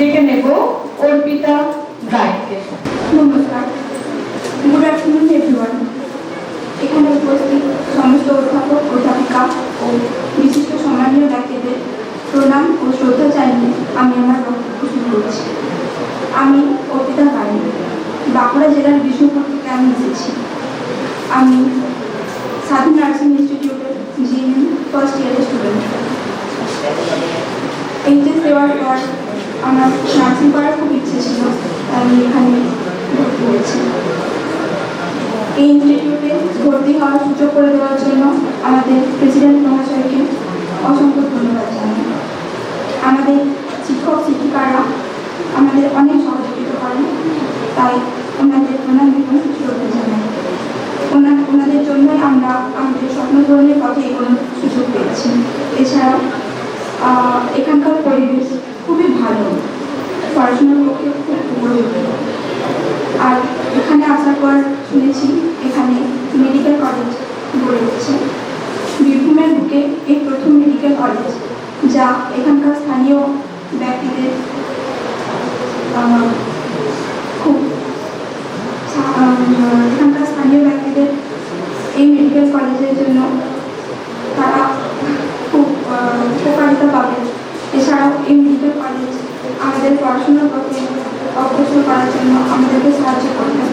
ডেকে নেব অর্পিতা রায়কে। নমস্কার, গুড আফটারনুন এভরিওয়ান। এখানে উপস্থিত সমস্ত অধ্যাপক, অধ্যাপিকা ও বিশিষ্ট সম্মানীয় ব্যক্তিদের প্রণাম ও শ্রদ্ধা জানিয়ে আমি আমার বক্তব্য শুরু করছি। আমি অর্পিতা রায়, বাঁকুড়া জেলার বিষ্ণুপুর থেকে আমি এসেছি। আমি স্বাধীন নার্সিং ইনস্টিটিউটের জিএনএম ফার্স্ট ইয়ারের স্টুডেন্ট। এইচএস দেওয়ার পর আমার নার্সিং করার খুব ইচ্ছে ছিল, আমি এখানে ভর্তি হয়েছি। এই ইনস্টিটিউটে ভর্তি হওয়ার সুযোগ করে দেওয়ার জন্য আমাদের প্রেসিডেন্ট মহাশয়কে অসংখ্য ধন্যবাদ জানাই। আমাদের শিক্ষক শিক্ষিকারা আমাদের অনেক সহযোগিতা করেন, তাই ওনাদের প্রণাম এবং শ্রদ্ধা জানাই। ওনাদের জন্যই আমরা আমাদের স্বপ্ন পূরণের পথে এগোনোর সুযোগ পেয়েছি। এছাড়াও এখানকার পরিবেশ খুবই ভালো, পড়াশোনার পক্ষে খুব উপযোগী। আর এখানে আসার পর শুনেছি এখানে মেডিকেল কলেজ গড়ে উঠছে। বীরভূমের বুকে এই প্রথম মেডিকেল কলেজ, যা এখানকার স্থানীয় ব্যক্তিদের এই মেডিকেল কলেজের জন্য তারা খুব উপকারিতা পাবে। এছাড়াও এই মেডিকেল কলেজ আমাদের পড়াশোনার পথে অগ্রসর করার জন্য আমাদেরকে সাহায্য করবে।